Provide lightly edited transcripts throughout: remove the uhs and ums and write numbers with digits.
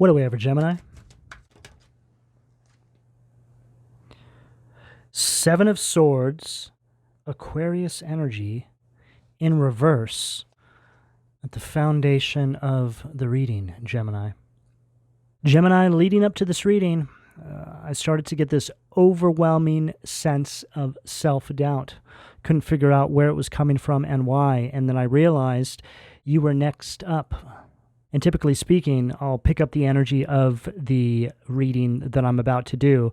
What do we have for Gemini? Seven of Swords, Aquarius energy in reverse at the foundation of the reading, Gemini. Gemini, leading up to this reading, I started to get this overwhelming sense of self-doubt. Couldn't figure out where it was coming from and why, and then I realized you were next up. And typically speaking, I'll pick up the energy of the reading that I'm about to do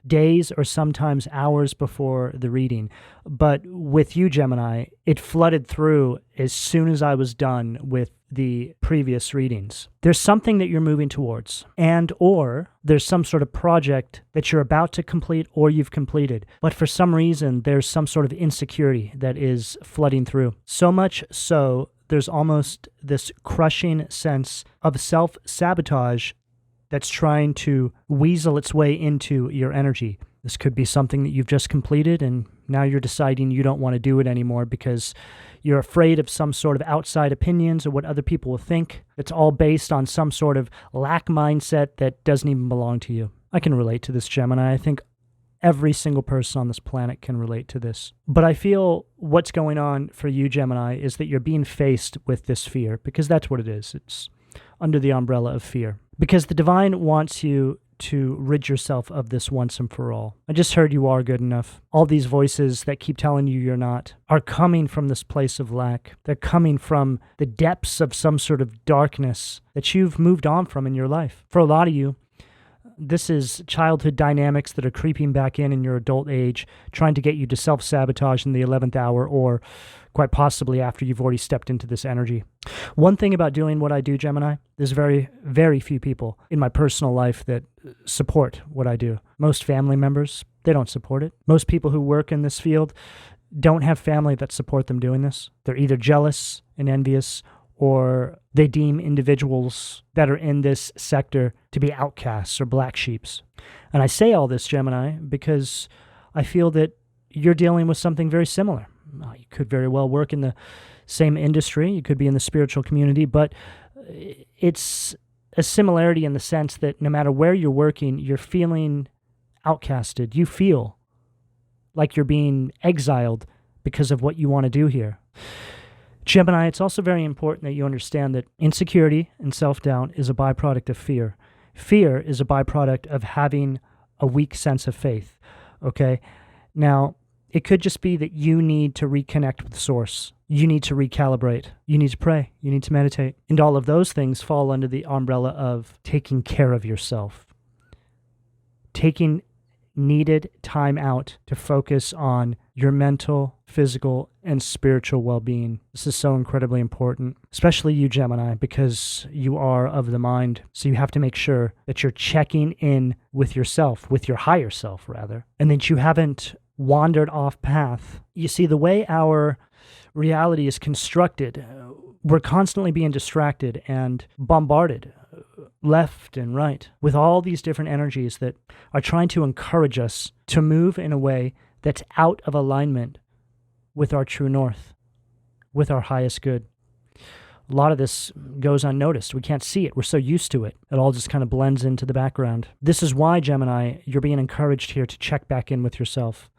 days or sometimes hours before the reading. But with you, Gemini, it flooded through as soon as I was done with the previous readings. There's something that you're moving towards, and or there's some sort of project that you're about to complete or you've completed. But for some reason, there's some sort of insecurity that is flooding through. So much so, there's almost this crushing sense of self-sabotage that's trying to weasel its way into your energy. This could be something that you've just completed and now you're deciding you don't want to do it anymore because you're afraid of some sort of outside opinions or what other people will think. It's all based on some sort of lack mindset that doesn't even belong to you. I can relate to this, Gemini. I think every single person on this planet can relate to this. But I feel what's going on for you, Gemini, is that you're being faced with this fear, because that's what it is. It's under the umbrella of fear. Because the divine wants you to rid yourself of this once and for all. I just heard you are good enough. All these voices that keep telling you you're not are coming from this place of lack. They're coming from the depths of some sort of darkness that you've moved on from in your life. For a lot of you, this is childhood dynamics that are creeping back in your adult age, trying to get you to self-sabotage in the 11th hour or quite possibly after you've already stepped into this energy. One thing about doing what I do, Gemini, there's very, very few people in my personal life that support what I do. Most family members, they don't support it. Most people who work in this field don't have family that support them doing this. They're either jealous and envious, or they deem individuals that are in this sector to be outcasts or black sheeps. And I say all this, Gemini, because I feel that you're dealing with something very similar. You could very well work in the same industry, you could be in the spiritual community, but it's a similarity in the sense that no matter where you're working, you're feeling outcasted. You feel like you're being exiled because of what you want to do here. Gemini, it's also very important that you understand that insecurity and self-doubt is a byproduct of fear. Fear is a byproduct of having a weak sense of faith, okay? Now, it could just be that you need to reconnect with Source. You need to recalibrate. You need to pray. You need to meditate. And all of those things fall under the umbrella of taking care of yourself. Taking needed time out to focus on your mental, physical, and spiritual well-being. This is so incredibly important, especially you, Gemini, because you are of the mind. So you have to make sure that you're checking in with yourself, with your higher self, rather, and that you haven't wandered off path. You see, the way our reality is constructed, we're constantly being distracted and bombarded left and right with all these different energies that are trying to encourage us to move in a way that's out of alignment with our true north, with our highest good. A lot of this goes unnoticed. We can't see it. We're so used to it. It all just kind of blends into the background. This is why, Gemini, you're being encouraged here to check back in with yourself,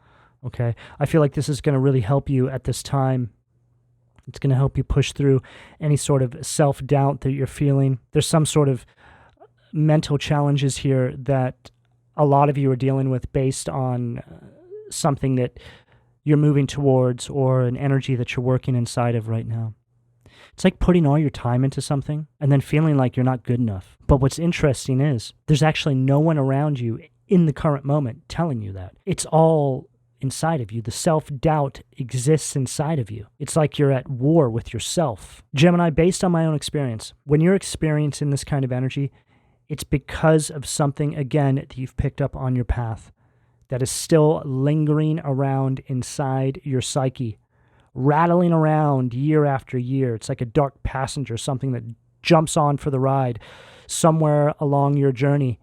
okay? I feel like this is going to really help you at this time. It's going to help you push through any sort of self-doubt that you're feeling. There's some sort of mental challenges here that a lot of you are dealing with based on something that you're moving towards or an energy that you're working inside of right now. It's like putting all your time into something and then feeling like you're not good enough. But what's interesting is there's actually no one around you in the current moment telling you that. It's all inside of you. The self-doubt exists inside of you. It's like you're at war with yourself. Gemini, based on my own experience, when you're experiencing this kind of energy, it's because of something, again, that you've picked up on your path that is still lingering around inside your psyche, rattling around year after year. It's like a dark passenger, something that jumps on for the ride somewhere along your journey.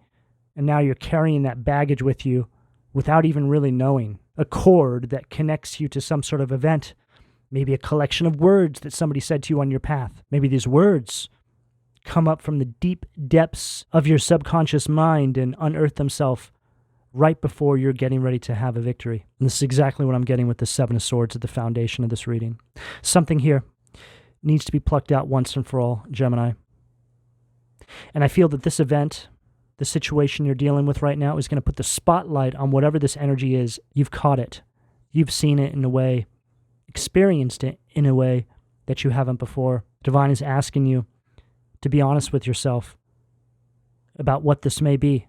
And now you're carrying that baggage with you without even really knowing. A cord that connects you to some sort of event, maybe a collection of words that somebody said to you on your path. Maybe these words come up from the deep depths of your subconscious mind and unearth themselves right before you're getting ready to have a victory. And this is exactly what I'm getting with the Seven of Swords at the foundation of this reading. Something here needs to be plucked out once and for all, Gemini. And I feel that this event, the situation you're dealing with right now, is going to put the spotlight on whatever this energy is. You've caught it. You've seen it in a way, experienced it in a way that you haven't before. Divine is asking you to be honest with yourself about what this may be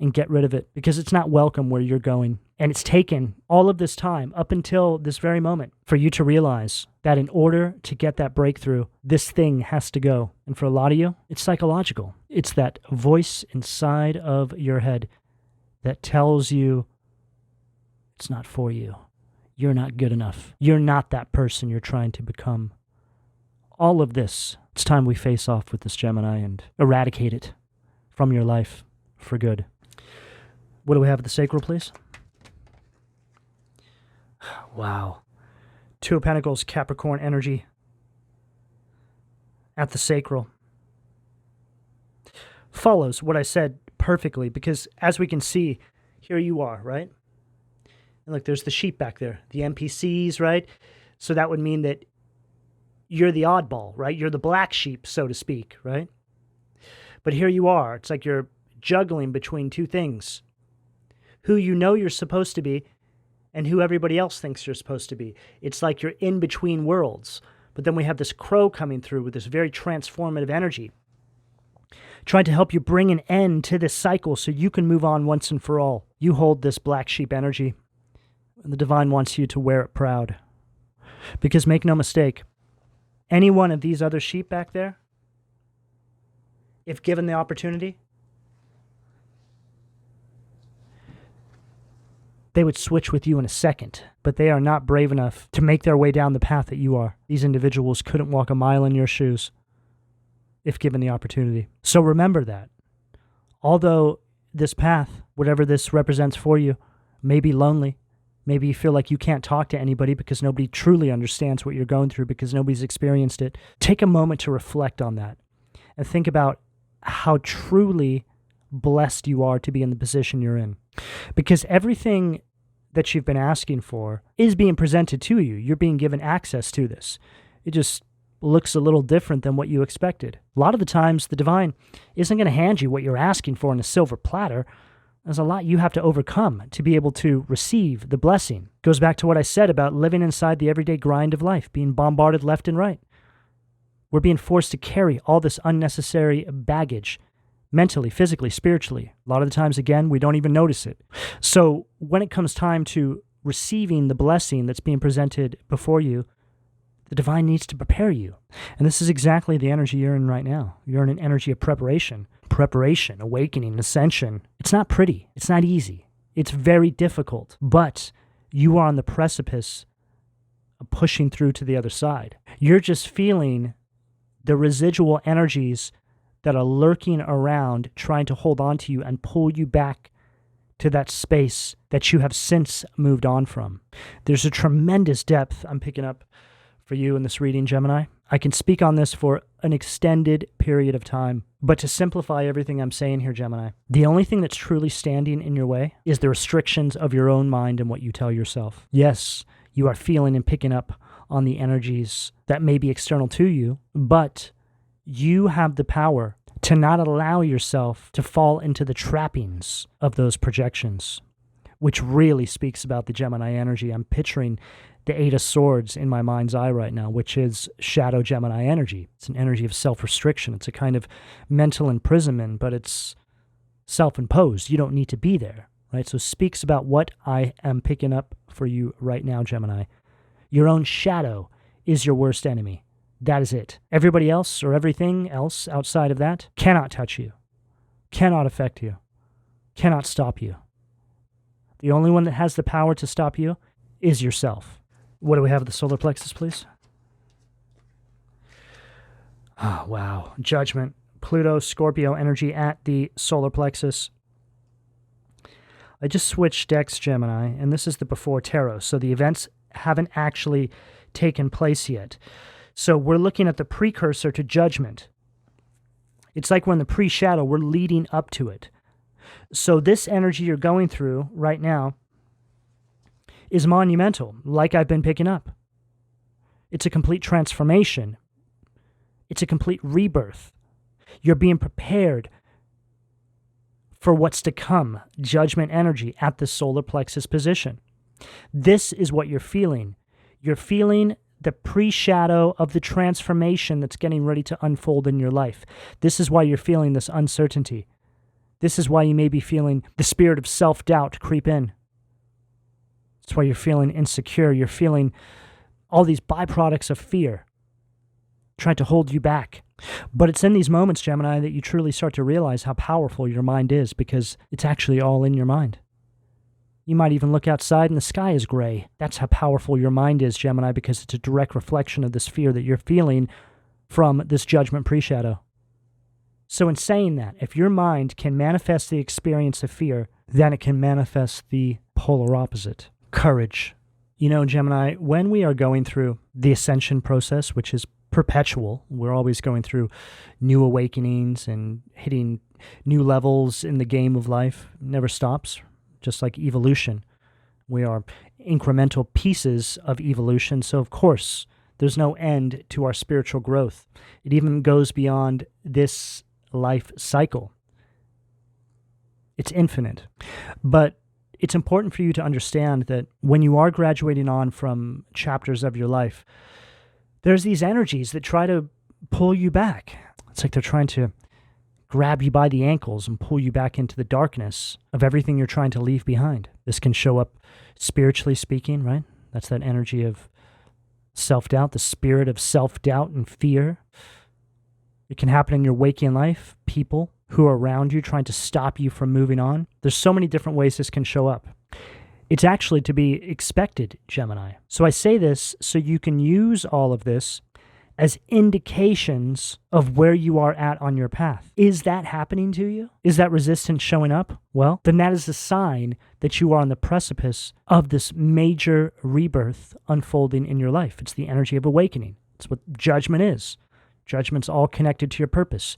and get rid of it, because it's not welcome where you're going. And it's taken all of this time up until this very moment for you to realize that in order to get that breakthrough, this thing has to go. And for a lot of you, it's psychological. It's that voice inside of your head that tells you it's not for you. You're not good enough. You're not that person you're trying to become. All of this, it's time we face off with this, Gemini, and eradicate it from your life for good. What do we have at the sacral, please? Wow. Two of Pentacles, Capricorn energy at the sacral. Follows what I said perfectly, because as we can see, here you are, right? And look, there's the sheep back there, the NPCs, right? So that would mean that you're the oddball, right? You're the black sheep, so to speak, right? But here you are. It's like you're juggling between two things. Who you know you're supposed to be and who everybody else thinks you're supposed to be. It's like you're in between worlds. But then we have this crow coming through with this very transformative energy, trying to help you bring an end to this cycle so you can move on once and for all. You hold this black sheep energy, and the divine wants you to wear it proud. Because make no mistake, any one of these other sheep back there, if given the opportunity, they would switch with you in a second, but they are not brave enough to make their way down the path that you are. These individuals couldn't walk a mile in your shoes if given the opportunity. So remember that. Although this path, whatever this represents for you, may be lonely, maybe you feel like you can't talk to anybody because nobody truly understands what you're going through because nobody's experienced it, take a moment to reflect on that and think about how truly blessed you are to be in the position you're in. Because everything that you've been asking for is being presented to you. You're being given access to this. It just looks a little different than what you expected. A lot of the times, the divine isn't going to hand you what you're asking for in a silver platter. There's a lot you have to overcome to be able to receive the blessing. Goes back to what I said about living inside the everyday grind of life, being bombarded left and right. We're being forced to carry all this unnecessary baggage, mentally, physically, spiritually. A lot of the times, again, we don't even notice it. So when it comes time to receiving the blessing that's being presented before you, the divine needs to prepare you. And this is exactly the energy you're in right now. You're in an energy of preparation, awakening, ascension. It's not pretty. It's not easy. It's very difficult. But you are on the precipice of pushing through to the other side. You're just feeling the residual energies that are lurking around, trying to hold on to you and pull you back to that space that you have since moved on from. There's a tremendous depth I'm picking up for you in this reading, Gemini. I can speak on this for an extended period of time, but to simplify everything I'm saying here, Gemini, the only thing that's truly standing in your way is the restrictions of your own mind and what you tell yourself. Yes, you are feeling and picking up on the energies that may be external to you, but you have the power to not allow yourself to fall into the trappings of those projections, which really speaks about the Gemini energy. I'm picturing the Eight of Swords in my mind's eye right now, which is shadow Gemini energy. It's an energy of self-restriction. It's a kind of mental imprisonment, but it's self-imposed. You don't need to be there, right? So it speaks about what I am picking up for you right now, Gemini. Your own shadow is your worst enemy. That is it. Everybody else or everything else outside of that cannot touch you, cannot affect you, cannot stop you. The only one that has the power to stop you is yourself. What do we have at the solar plexus, please? Oh, wow. Judgment. Pluto, Scorpio energy at the solar plexus. I just switched decks, Gemini, and this is the before tarot, so the events haven't actually taken place yet. So we're looking at the precursor to judgment. It's like we're in the pre-shadow, we're leading up to it. So this energy you're going through right now is monumental, like I've been picking up. It's a complete transformation. It's a complete rebirth. You're being prepared for what's to come, judgment energy at the solar plexus position. This is what you're feeling. You're feeling the pre-shadow of the transformation that's getting ready to unfold in your life. This is why you're feeling this uncertainty. This is why you may be feeling the spirit of self-doubt creep in. That's why you're feeling insecure. You're feeling all these byproducts of fear trying to hold you back. But it's in these moments, Gemini, that you truly start to realize how powerful your mind is, because it's actually all in your mind. You might even look outside and the sky is gray. That's how powerful your mind is, Gemini, because it's a direct reflection of this fear that you're feeling from this judgment pre-shadow. So in saying that, if your mind can manifest the experience of fear, then it can manifest the polar opposite, courage. You know, Gemini, when we are going through the ascension process, which is perpetual, we're always going through new awakenings and hitting new levels in the game of life. It never stops, just like evolution. We are incremental pieces of evolution, so of course, there's no end to our spiritual growth. It even goes beyond this life cycle. It's infinite. But it's important for you to understand that when you are graduating on from chapters of your life, there's these energies that try to pull you back. It's like they're trying to grab you by the ankles and pull you back into the darkness of everything you're trying to leave behind. This can show up spiritually speaking, right? That's that energy of self-doubt, the spirit of self-doubt and fear. It can happen in your waking life, people who are around you trying to stop you from moving on. There's so many different ways this can show up. It's actually to be expected, Gemini. So I say this so you can use all of this as indications of where you are at on your path. Is that happening to you? Is that resistance showing up? Well, then that is a sign that you are on the precipice of this major rebirth unfolding in your life. It's the energy of awakening. It's what judgment is. Judgment's all connected to your purpose.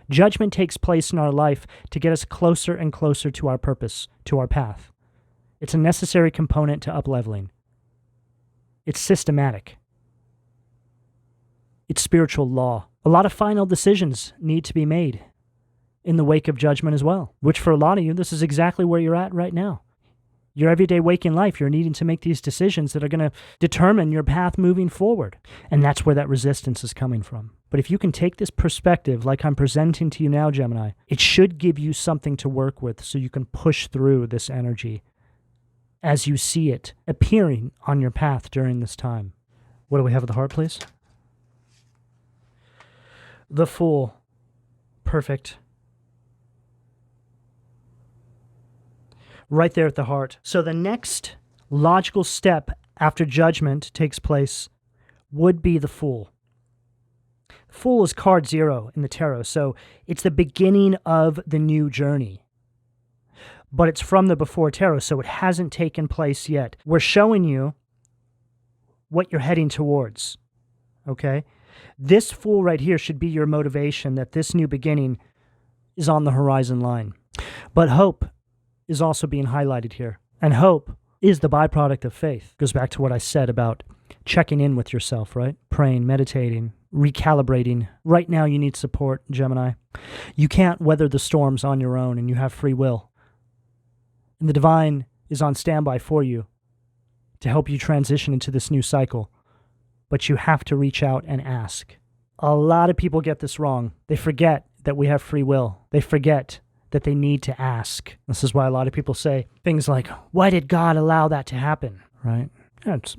Judgment takes place in our life to get us closer and closer to our purpose, to our path. It's a necessary component to up-leveling. It's systematic. It's spiritual law. A lot of final decisions need to be made in the wake of judgment as well, which for a lot of you, this is exactly where you're at right now. Your everyday waking life, you're needing to make these decisions that are going to determine your path moving forward. And that's where that resistance is coming from. But if you can take this perspective like I'm presenting to you now, Gemini, it should give you something to work with so you can push through this energy as you see it appearing on your path during this time. What do we have at the heart, please? The Fool. Perfect. Right there at the heart. So the next logical step after judgment takes place would be the Fool. The Fool is card 0 in the tarot, so it's the beginning of the new journey. But it's from the before tarot, so it hasn't taken place yet. We're showing you what you're heading towards, okay? This Fool right here should be your motivation that this new beginning is on the horizon line. But hope is also being highlighted here. And hope is the byproduct of faith. Goes back to what I said about checking in with yourself, right? Praying, meditating, recalibrating. Right now you need support, Gemini. You can't weather the storms on your own, and you have free will. And the divine is on standby for you to help you transition into this new cycle. But you have to reach out and ask. A lot of people get this wrong. They forget that we have free will. They forget that they need to ask. This is why a lot of people say things like, why did God allow that to happen? Right? It's a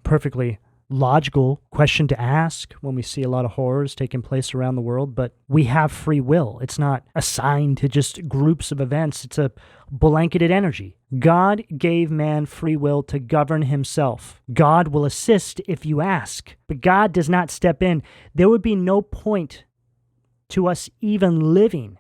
perfectly logical question to ask when we see a lot of horrors taking place around the world, but we have free will. It's not assigned to just groups of events. It's a blanketed energy. God gave man free will to govern himself. God will assist if you ask, but God does not step in. There would be no point to us even living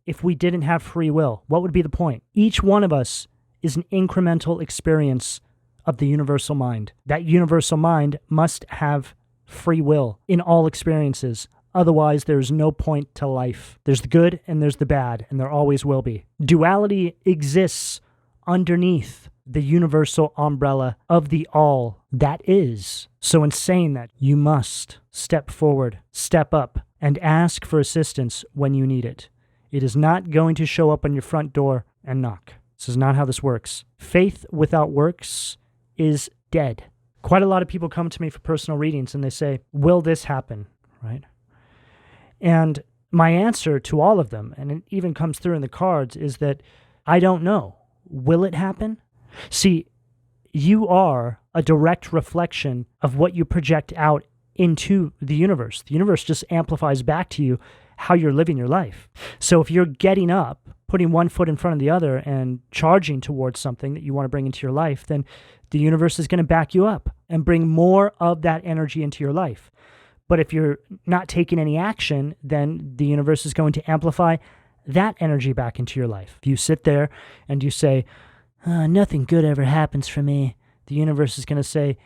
if we didn't have free will. What would be the point? Each one of us is an incremental experience of the universal mind. That universal mind must have free will in all experiences. Otherwise, there's no point to life. There's the good and there's the bad, and there always will be. Duality exists underneath the universal umbrella of the all that is. So in saying that, you must step forward, step up, and ask for assistance when you need it. It is not going to show up on your front door and knock. This is not how this works. Faith without works is dead. Quite a lot of people come to me for personal readings and they say, will this happen? Right? And my answer to all of them, and it even comes through in the cards, is that I don't know. Will it happen? See, you are a direct reflection of what you project out into the universe. The universe just amplifies back to you how you're living your life. So if you're getting up, putting one foot in front of the other and charging towards something that you want to bring into your life, then the universe is going to back you up and bring more of that energy into your life. But if you're not taking any action, then the universe is going to amplify that energy back into your life. If you sit there and you say, nothing good ever happens for me, the universe is going to say,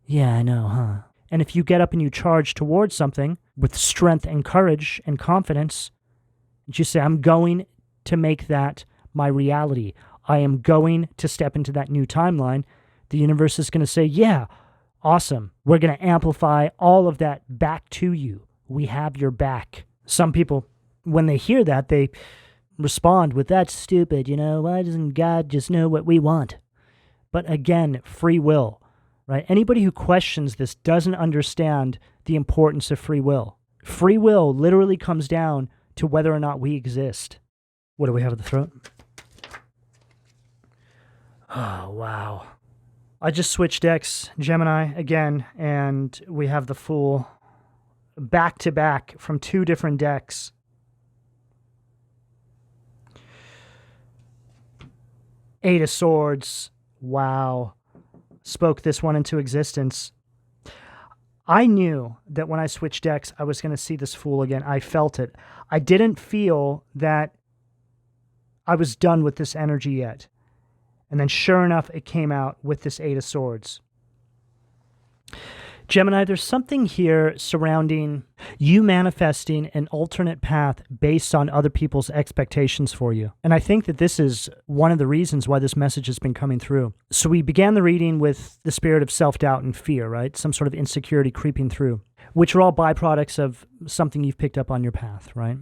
yeah, I know, huh? And if you get up and you charge towards something with strength and courage and confidence, and you say, I'm going to make that my reality. I am going to step into that new timeline. The universe is going to say, yeah, awesome. We're going to amplify all of that back to you. We have your back. Some people, when they hear that, they respond with, that's stupid, why doesn't God just know what we want? But again, free will, right? Anybody who questions this doesn't understand the importance of free will. Free will literally comes down to whether or not we exist. What do we have at the throat? Oh, wow. I just switched decks, Gemini, again, and we have the Fool back to back from two different decks. Eight of Swords. Wow. Spoke this one into existence. I knew that when I switched decks, I was going to see this Fool again. I felt it. I didn't feel that I was done with this energy yet. And then sure enough, it came out with this Eight of Swords. Gemini, there's something here surrounding you manifesting an alternate path based on other people's expectations for you. And I think that this is one of the reasons why this message has been coming through. So we began the reading with the spirit of self-doubt and fear, right? Some sort of insecurity creeping through, which are all byproducts of something you've picked up on your path, right?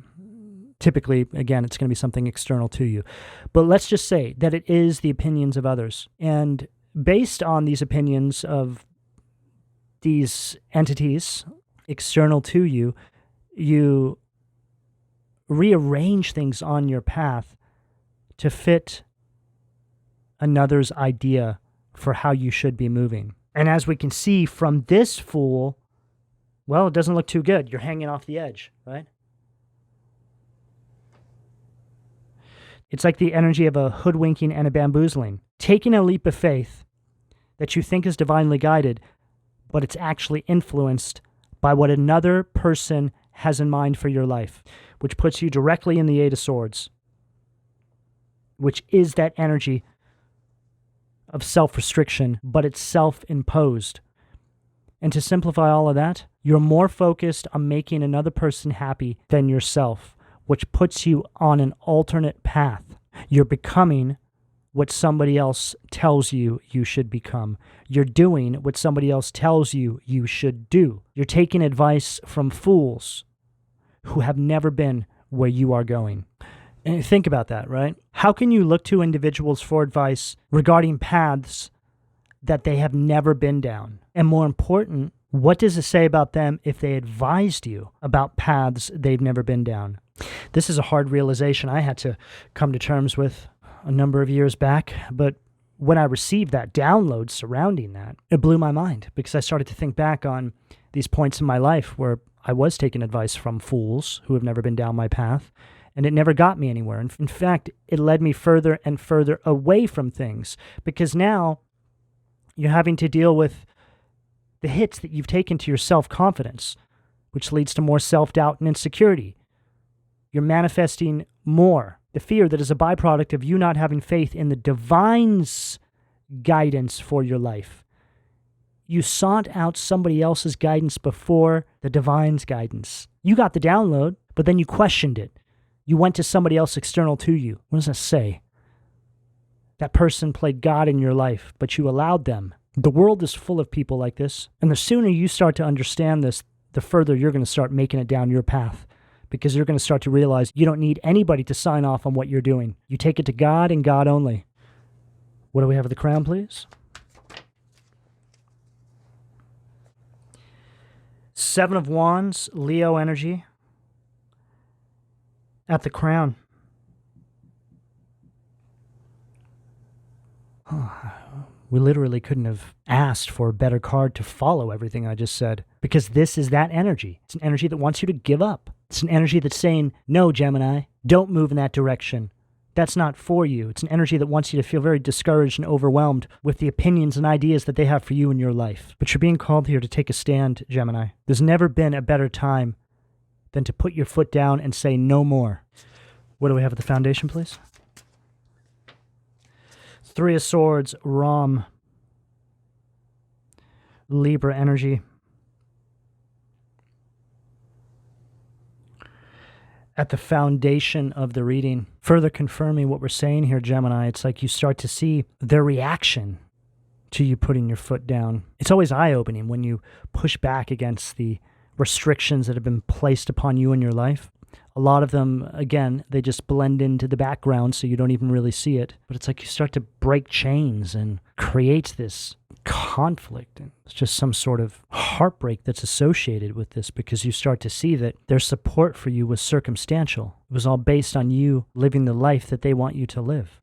Typically, again, it's going to be something external to you. But let's just say that it is the opinions of others. And based on these opinions of these entities external to you, you rearrange things on your path to fit another's idea for how you should be moving. And as we can see from this Fool, well, it doesn't look too good. You're hanging off the edge, right? It's like the energy of a hoodwinking and a bamboozling. Taking a leap of faith that you think is divinely guided, but it's actually influenced by what another person has in mind for your life, which puts you directly in the Eight of Swords, which is that energy of self-restriction, but it's self-imposed. And to simplify all of that, you're more focused on making another person happy than yourself, which puts you on an alternate path. You're becoming what somebody else tells you you should become. You're doing what somebody else tells you you should do. You're taking advice from fools who have never been where you are going. And think about that, right? How can you look to individuals for advice regarding paths that they have never been down? And more important, what does it say about them if they advised you about paths they've never been down? This is a hard realization I had to come to terms with a number of years back, but when I received that download surrounding that, it blew my mind because I started to think back on these points in my life where I was taking advice from fools who have never been down my path, and it never got me anywhere. In fact, it led me further and further away from things because now you're having to deal with the hits that you've taken to your self-confidence, which leads to more self-doubt and insecurity. You're manifesting more. The fear that is a byproduct of you not having faith in the divine's guidance for your life. You sought out somebody else's guidance before the divine's guidance. You got the download, but then you questioned it. You went to somebody else external to you. What does that say? That person played God in your life, but you allowed them. The world is full of people like this. And the sooner you start to understand this, the further you're going to start making it down your path. Because you're going to start to realize you don't need anybody to sign off on what you're doing. You take it to God and God only. What do we have at the crown, please? Seven of Wands, Leo energy. At the crown. We literally couldn't have asked for a better card to follow everything I just said, because this is that energy. It's an energy that wants you to give up. It's an energy that's saying, no, Gemini, don't move in that direction. That's not for you. It's an energy that wants you to feel very discouraged and overwhelmed with the opinions and ideas that they have for you in your life. But you're being called here to take a stand, Gemini. There's never been a better time than to put your foot down and say no more. What do we have at the foundation, please? Three of Swords, Ram, Libra energy. At the foundation of the reading, further confirming what we're saying here, Gemini, it's like you start to see their reaction to you putting your foot down. It's always eye-opening when you push back against the restrictions that have been placed upon you in your life. A lot of them, again, they just blend into the background so you don't even really see it. But it's like you start to break chains and create this conflict. And it's just some sort of heartbreak that's associated with this, because you start to see that their support for you was circumstantial. It was all based on you living the life that they want you to live.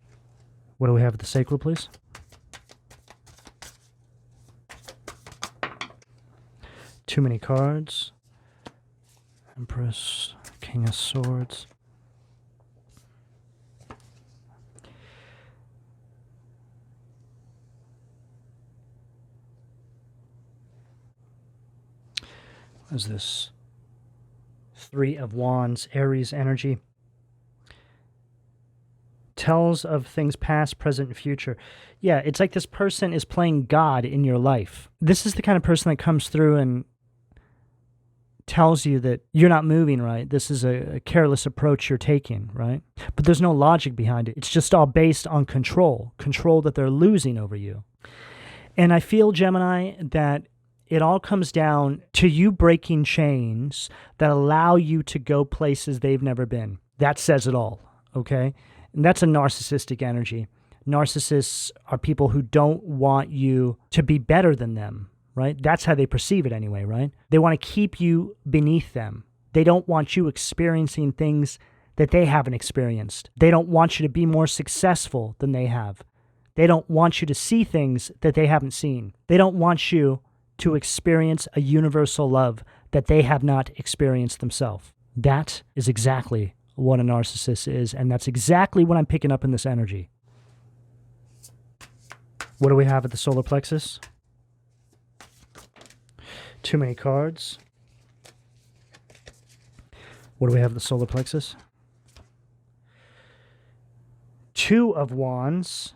What do we have at the sacral, please? Too many cards. Empress, King of Swords. What is this? Three of Wands, Aries energy. Tells of things past, present, and future. Yeah, it's like this person is playing God in your life. This is the kind of person that comes through and tells you that you're not moving right. This is a careless approach you're taking, right? But there's no logic behind it. It's just all based on control that they're losing over you. And I feel, Gemini, that it all comes down to you breaking chains that allow you to go places they've never been. That says it all, okay? And that's a narcissistic energy. Narcissists are people who don't want you to be better than them, right? That's how they perceive it anyway, right? They want to keep you beneath them. They don't want you experiencing things that they haven't experienced. They don't want you to be more successful than they have. They don't want you to see things that they haven't seen. They don't want you to experience a universal love that they have not experienced themselves. That is exactly what a narcissist is, and that's exactly what I'm picking up in this energy. What do we have at the solar plexus? Too many cards. What do we have at the solar plexus? Two of Wands,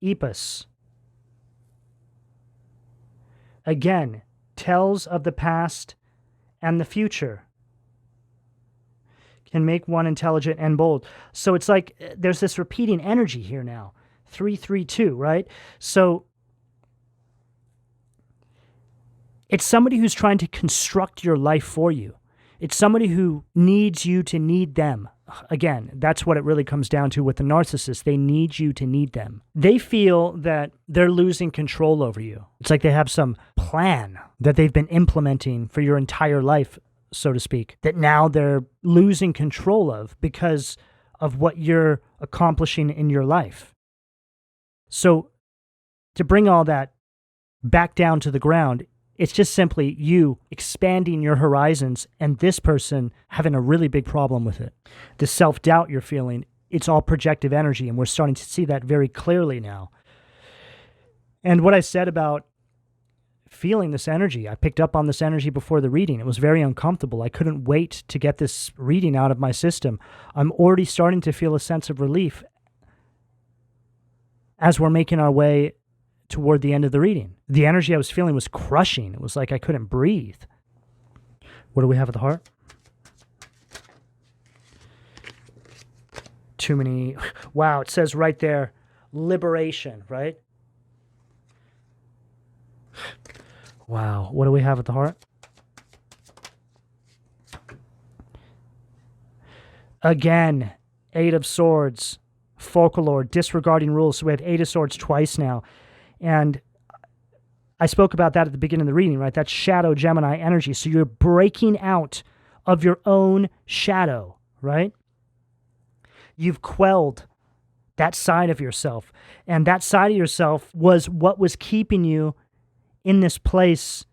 Epis. Again, tells of the past and the future. Can make one intelligent and bold. So it's like there's this repeating energy here now. 332, right? So it's somebody who's trying to construct your life for you. It's somebody who needs you to need them. Again, that's what it really comes down to with the narcissist. They need you to need them. They feel that they're losing control over you. It's like they have some plan that they've been implementing for your entire life, so to speak, that now they're losing control of because of what you're accomplishing in your life. So to bring all that back down to the ground, it's just simply you expanding your horizons and this person having a really big problem with it. The self-doubt you're feeling, it's all projective energy, and we're starting to see that very clearly now. And what I said about feeling this energy, I picked up on this energy before the reading. It was very uncomfortable. I couldn't wait to get this reading out of my system. I'm already starting to feel a sense of relief as we're making our way toward the end of the reading. The energy I was feeling was crushing. It was like I couldn't breathe. What do we have at the heart? Too many. Wow, it says right there, liberation, right? Wow, what do we have at the heart? Again, Eight of Swords, folklore, disregarding rules. So we have Eight of Swords twice now. And I spoke about that at the beginning of the reading, right? That's shadow Gemini energy. So you're breaking out of your own shadow, right? You've quelled that side of yourself. And that side of yourself was what was keeping you in this place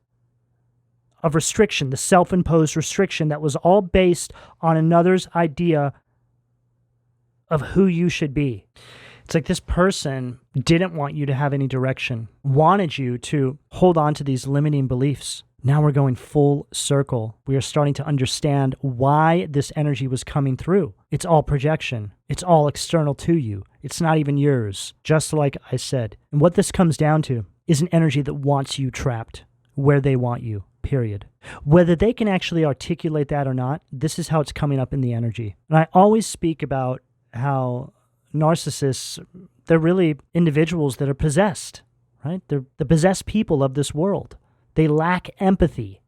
of restriction, the self-imposed restriction that was all based on another's idea of who you should be. It's like this person didn't want you to have any direction, wanted you to hold on to these limiting beliefs. Now we're going full circle. We are starting to understand why this energy was coming through. It's all projection. It's all external to you. It's not even yours, just like I said. And what this comes down to is an energy that wants you trapped where they want you, period. Whether they can actually articulate that or not, this is how it's coming up in the energy. And I always speak about how narcissists, they're really individuals that are possessed, right? They're the possessed people of this world. They lack empathy.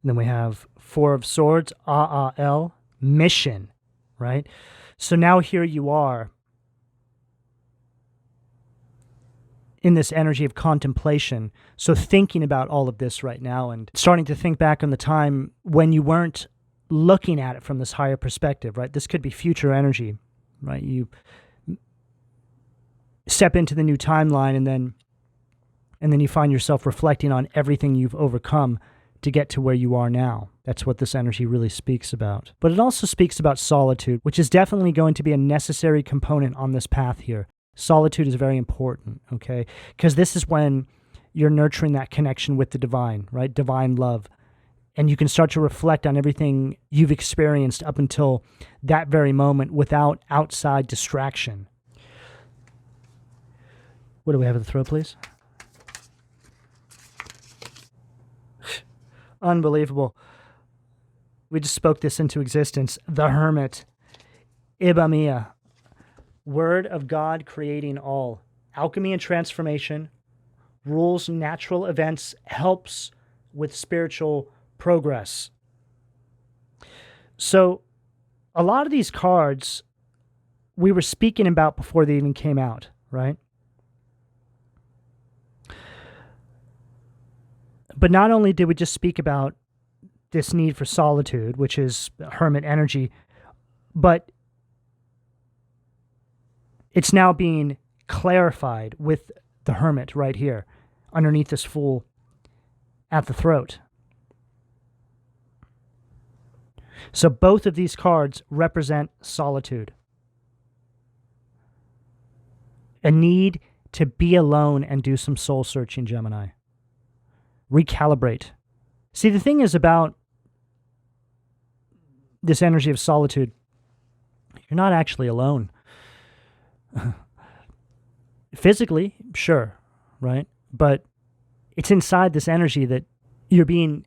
And then we have Four of Swords, A'el, mission, right? So now here you are in this energy of contemplation. So thinking about all of this right now and starting to think back on the time when you weren't looking at it from this higher perspective, right? This could be future energy, right? You step into the new timeline and then you find yourself reflecting on everything you've overcome to get to where you are now. That's what this energy really speaks about. But it also speaks about solitude, which is definitely going to be a necessary component on this path here. Solitude is very important, okay? Because this is when you're nurturing that connection with the divine, right? Divine love. And you can start to reflect on everything you've experienced up until that very moment without outside distraction. What do we have at the throat, please? Unbelievable. We just spoke this into existence. The Hermit. Ibamia. Word of God creating all. Alchemy and transformation. Rules natural events. Helps with spiritual progress. So a lot of these cards we were speaking about before they even came out, right? But not only did we just speak about this need for solitude, which is hermit energy, but it's now being clarified with the hermit right here, underneath this fool at the throat. So both of these cards represent solitude. A need to be alone and do some soul searching, Gemini. Recalibrate. See, the thing is about this energy of solitude, you're not actually alone. Physically, sure, right? But it's inside this energy that you're being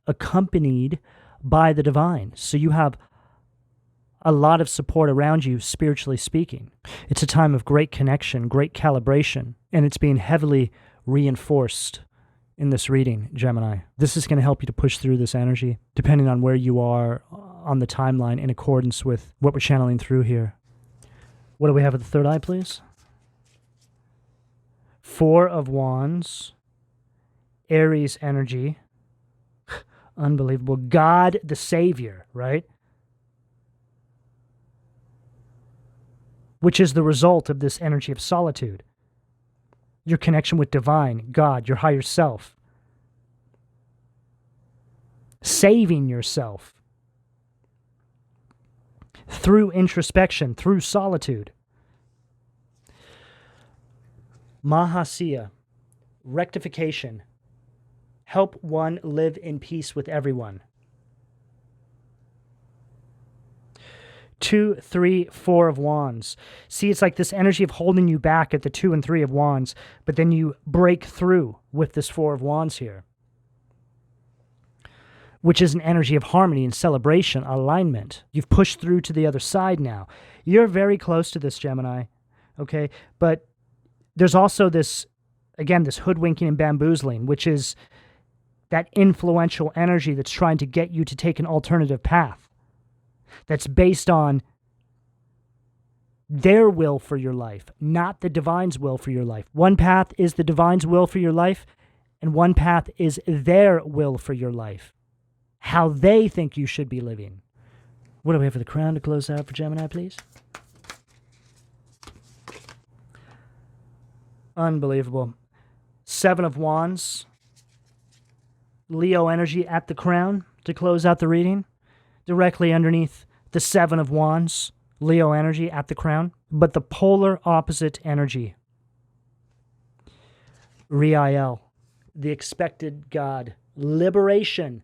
accompanied by the divine. So you have a lot of support around you, spiritually speaking. It's a time of great connection, great calibration, and it's being heavily reinforced in this reading, Gemini. This is going to help you to push through this energy, depending on where you are on the timeline in accordance with what we're channeling through here. What do we have at the third eye, please? Four of Wands, Aries energy. Unbelievable. God the Savior, right? Which is the result of this energy of solitude. Your connection with divine, God, your higher self. Saving yourself through introspection, through solitude. Mahasya, rectification. Help one live in peace with everyone. 2, 3, 4 of Wands. See, it's like this energy of holding you back at the 2 and 3 of Wands, but then you break through with this 4 of Wands here, which is an energy of harmony and celebration, alignment. You've pushed through to the other side now. You're very close to this, Gemini, okay? But there's also this, again, this hoodwinking and bamboozling, which is that influential energy that's trying to get you to take an alternative path. That's based on their will for your life, not the divine's will for your life. One path is the divine's will for your life, and one path is their will for your life, how they think you should be living. What do we have for the crown to close out for Gemini, please? Unbelievable. 7 of Wands. Leo energy at the crown to close out the reading. Directly underneath the 7 of Wands, Leo energy at the crown, but the polar opposite energy. Riel, the expected God, liberation,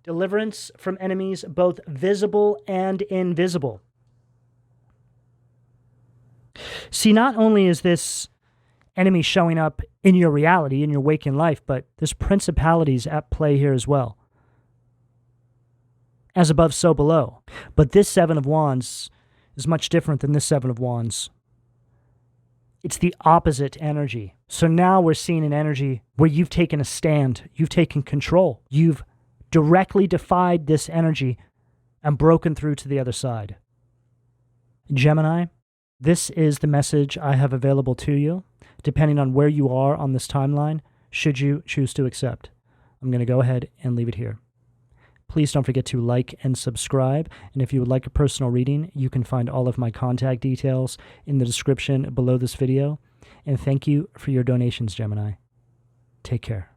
deliverance from enemies both visible and invisible. See, not only is this enemy showing up in your reality, in your waking life, but there's principalities at play here as well. As above, so below. But this 7 of Wands is much different than this 7 of Wands. It's the opposite energy. So now we're seeing an energy where you've taken a stand. You've taken control. You've directly defied this energy and broken through to the other side. Gemini, this is the message I have available to you, depending on where you are on this timeline, should you choose to accept. I'm going to go ahead and leave it here. Please don't forget to like and subscribe. And if you would like a personal reading, you can find all of my contact details in the description below this video. And thank you for your donations, Gemini. Take care.